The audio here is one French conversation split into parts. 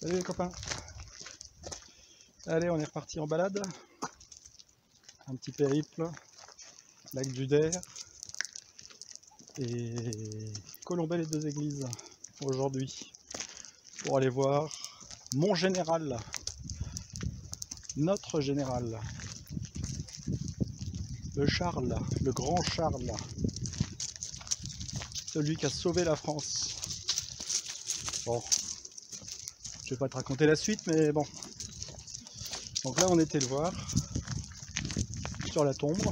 Salut les copains. Allez, on est reparti en balade. Un petit périple, lac du Der et Colombey les deux églises aujourd'hui pour aller voir mon général, notre général, le Charles, le grand Charles, celui qui a sauvé la France. Bon, je vais pas te raconter la suite, mais bon. Donc là, on était le voir sur la tombe.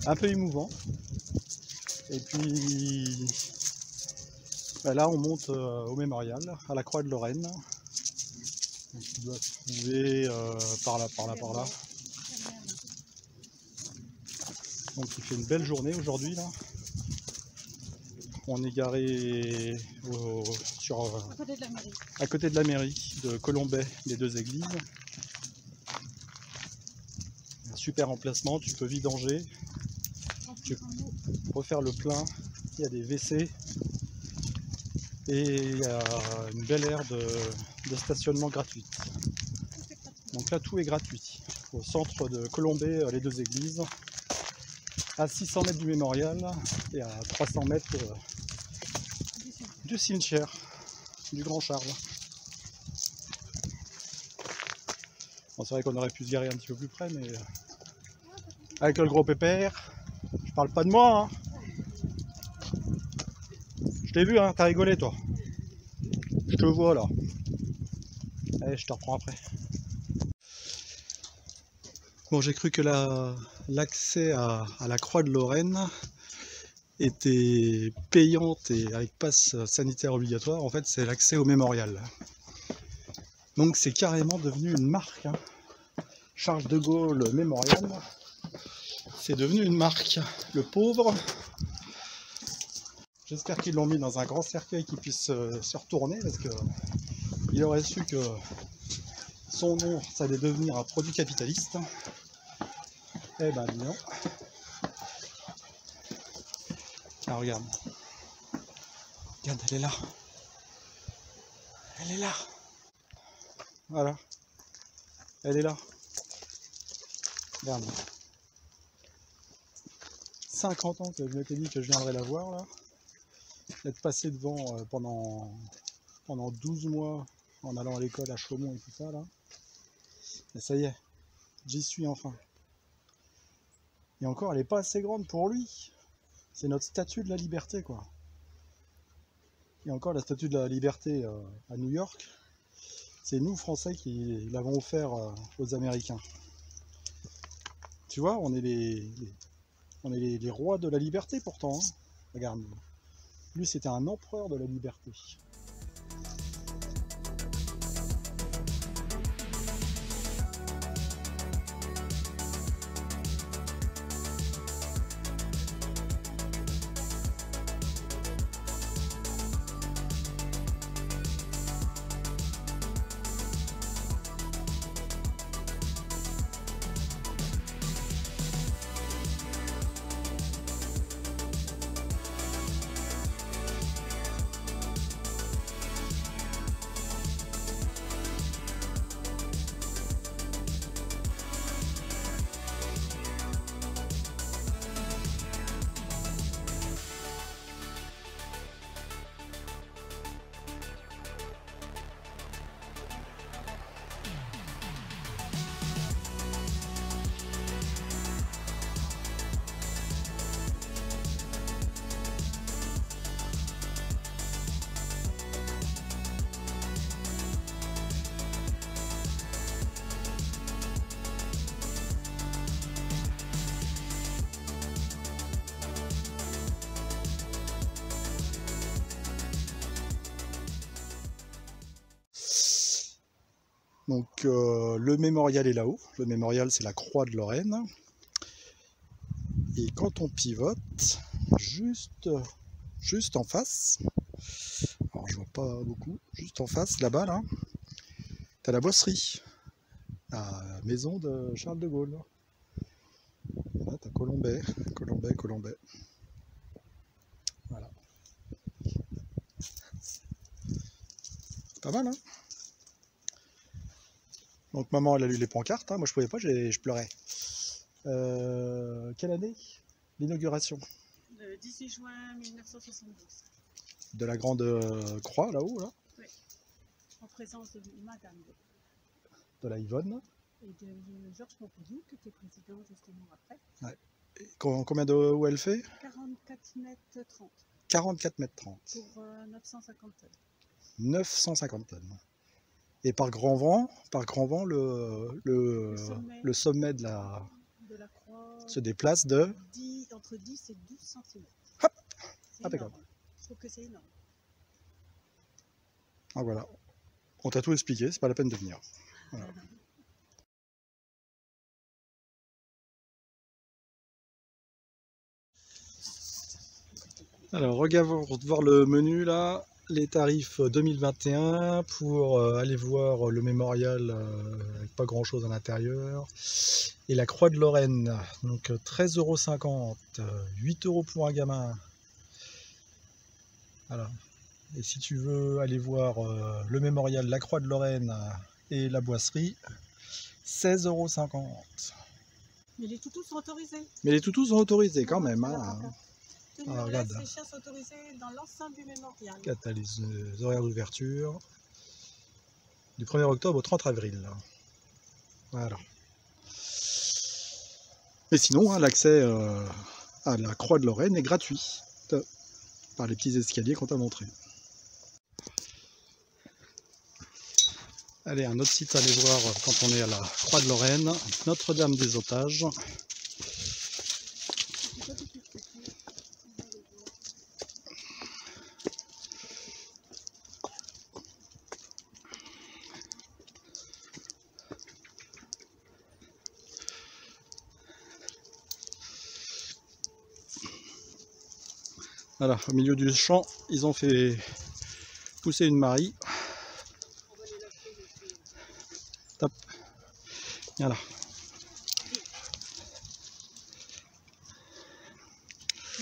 Un peu émouvant. Et puis bah là, on monte au mémorial, à la Croix de Lorraine. Donc, tu dois trouver par là. Donc il fait une belle journée aujourd'hui là. On est garé à côté de la mairie de Colombey, les deux églises. Un super emplacement, tu peux vidanger, tu peux refaire le plein, il y a des WC et il y a une belle aire de stationnement gratuite. Donc là tout est gratuit. Au centre de Colombey, les deux églises, à 600 mètres du mémorial et à 300 mètres du cimetière du Grand Charles. Bon, c'est vrai qu'on aurait pu se garer un petit peu plus près, mais avec le gros pépère, je parle pas de moi, hein. Je t'ai vu, hein, t'as rigolé toi. Je te vois là. Allez, je te reprends après. Bon, j'ai cru que l'accès à la Croix de Lorraine était payante et avec passe sanitaire obligatoire. En fait, c'est l'accès au mémorial. Donc c'est carrément devenu une marque, hein. Charles de Gaulle Mémorial, c'est devenu une marque. Le pauvre, j'espère qu'ils l'ont mis dans un grand cercueil qui puisse se retourner, parce que il aurait su que son nom, ça allait devenir un produit capitaliste. Eh ben non. Ah, regarde. Regarde, elle est là. Elle est là. Voilà. Elle est là. Regarde. 50 ans que je m'étais dit que je viendrais la voir là. D'être passé devant pendant 12 mois en allant à l'école à Chaumont et tout ça là. Et ça y est, j'y suis enfin. Et encore, elle n'est pas assez grande pour lui. C'est notre statue de la liberté quoi. Et encore, la statue de la liberté à New York, c'est nous Français qui l'avons offert aux Américains. Tu vois, on est les rois de la liberté pourtant, hein. Regarde, lui c'était un empereur de la liberté. Donc le mémorial est là-haut, le mémorial c'est la Croix de Lorraine. Et quand on pivote, juste en face, alors je vois pas beaucoup, juste en face là-bas là, t'as la bosserie, la maison de Charles de Gaulle. Là t'as Colombey. Voilà. Pas mal, hein? Donc maman, elle a lu les pancartes, hein. Moi je pouvais pas, je pleurais. Quelle année? L'inauguration? Le 18 juin 1972. De la grande croix là-haut, là? Oui. En présence de Madame De la Yvonne. et de Georges Pompidou, qui était président justement après. Ouais. Et combien de haut elle fait? 44 mètres 30. 44 mètres 30. Pour 950 tonnes. 950 tonnes. Et par grand vent, le sommet de la croix se déplace de... entre 10 et 12 cm. Hop, C'est impeccable. énorme. Je trouve que c'est énorme. Ah voilà, on t'a tout expliqué, c'est pas la peine de venir. Voilà. Alors, regarde voir le menu là, les tarifs 2021 pour aller voir le mémorial avec pas grand chose à l'intérieur. Et la Croix de Lorraine, donc 13,50 €, 8 € pour un gamin. Voilà. Et si tu veux aller voir le mémorial, la Croix de Lorraine et la boisserie, 16,50 €. Mais les toutous sont autorisés. Mais les toutous sont autorisés quand même. Hein. Regarde. Les chiens sont autorisés dans l'enceinte du mémorial. Là, tu as les horaires d'ouverture du 1er octobre au 30 avril. Voilà. Mais sinon, hein, l'accès à la Croix de Lorraine est gratuit par les petits escaliers qu'on t'a montré. Allez, un autre site à aller voir quand on est à la Croix de Lorraine, Notre-Dame des Otages. Voilà, au milieu du champ, ils ont fait pousser une marie. Top. Voilà.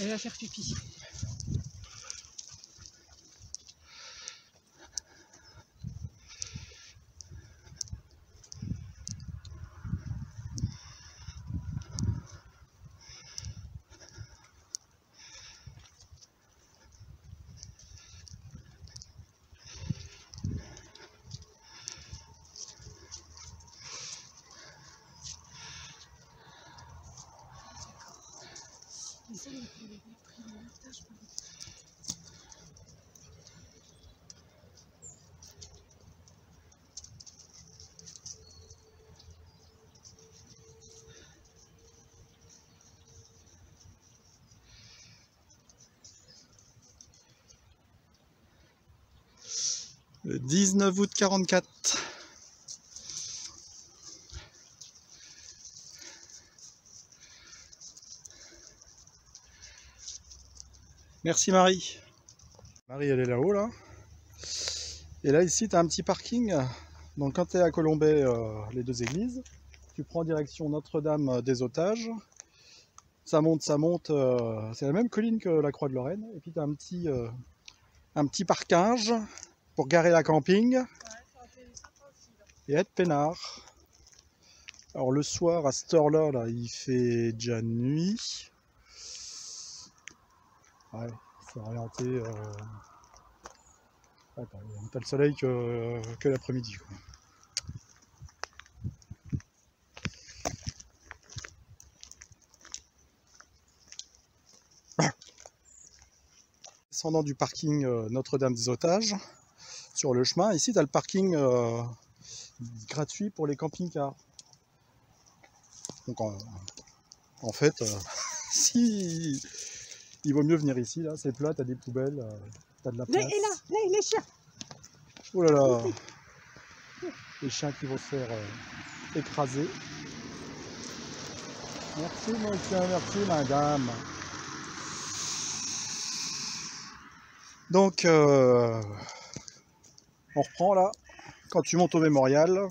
Elle va faire pipi. Le 19 août 44. Merci Marie. Marie, elle est là-haut, là. Et là, ici, tu as un petit parking. Donc, quand tu es à Colombey, les deux églises, tu prends direction Notre-Dame des Otages. Ça monte. C'est la même colline que la Croix de Lorraine. Et puis, tu as un petit parking pour garer la camping. Et être peinard. Alors, le soir, à cette heure-là, là, il fait déjà nuit. Ouais, c'est orienté. T'as le soleil que l'après-midi. Descendant du parking Notre-Dame des Otages, sur le chemin, ici tu as le parking gratuit pour les camping-cars. Donc en fait, si il vaut mieux venir ici, là, c'est plat, tu as des poubelles, tu as de la place. Et là, les chiens. Oh là là, les chiens qui vont se faire écraser. Merci mon chien, merci madame. Donc, on reprend là. Quand tu montes au mémorial,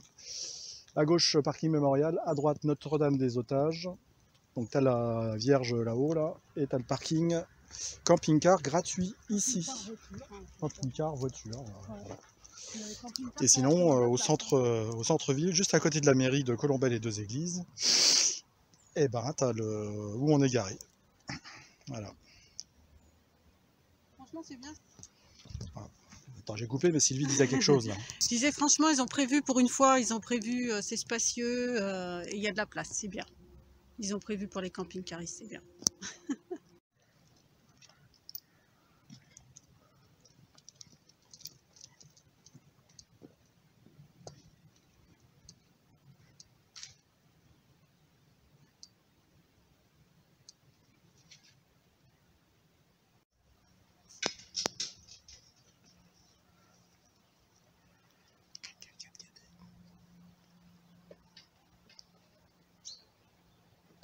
à gauche parking mémorial, à droite Notre-Dame des Otages. Donc tu as la Vierge là-haut là, et tu as le parking camping-car gratuit ici. Camping-car voiture. Voilà. Et sinon, au centre-ville, juste à côté de la mairie de Colombelles et Deux Églises, et ben, t'as le où on est garé. Voilà. Franchement, c'est bien. Voilà. Attends, j'ai coupé, mais Sylvie disait quelque chose là. Je disais, franchement, ils ont prévu, pour une fois, ils ont prévu, c'est spacieux, et il y a de la place, c'est bien. Ils ont prévu pour les camping-caristes, c'est bien.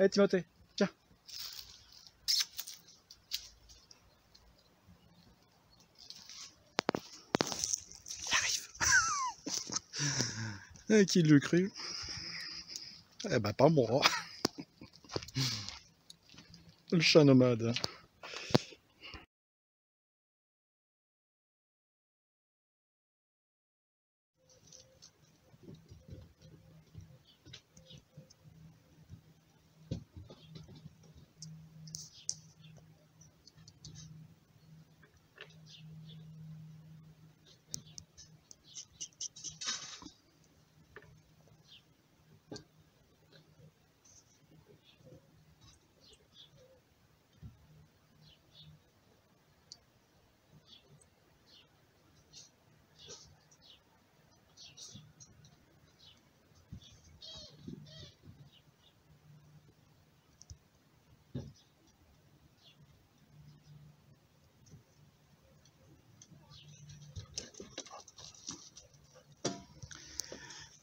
Allez Timothée, tiens. Il arrive. Et qui l'eût cru? Eh ben pas moi. Le chat nomade.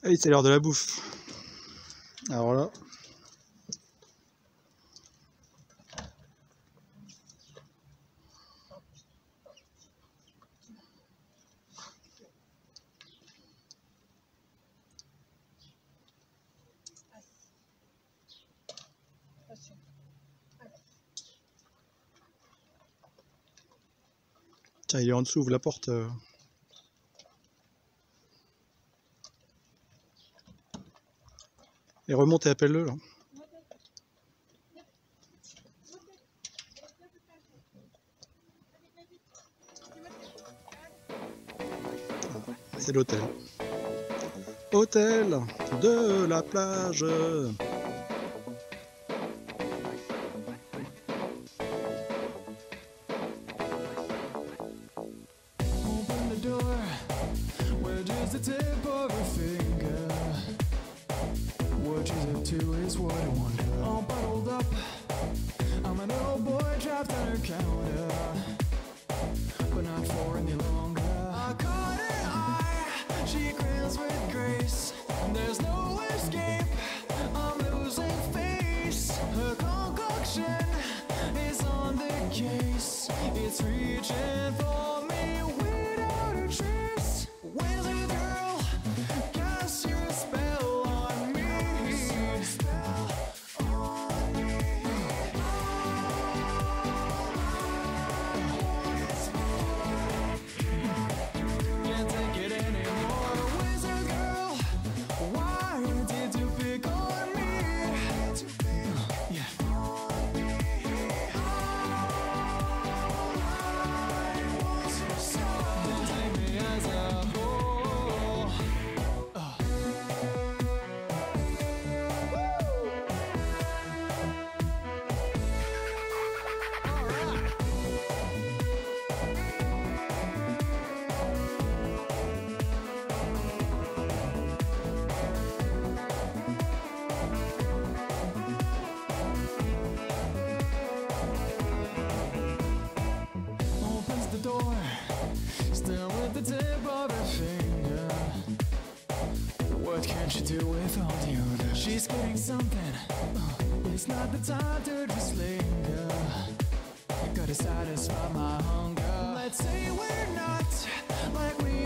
Allez, c'est l'heure de la bouffe. Alors là. Tiens, il est en dessous, ouvre la porte. Et remonte et appelle-le là. C'est l'hôtel. Hôtel de la plage. It's reaching for me without a trace. Where's the girl? Cast your spell on me. Can't take it anymore. Where's the girl? Why did you pick on me? Yeah. Opens the door, still with the tip of her finger. What can she do without you? She's getting something. It's not the time to just linger. Gotta satisfy my hunger. Let's say we're not like we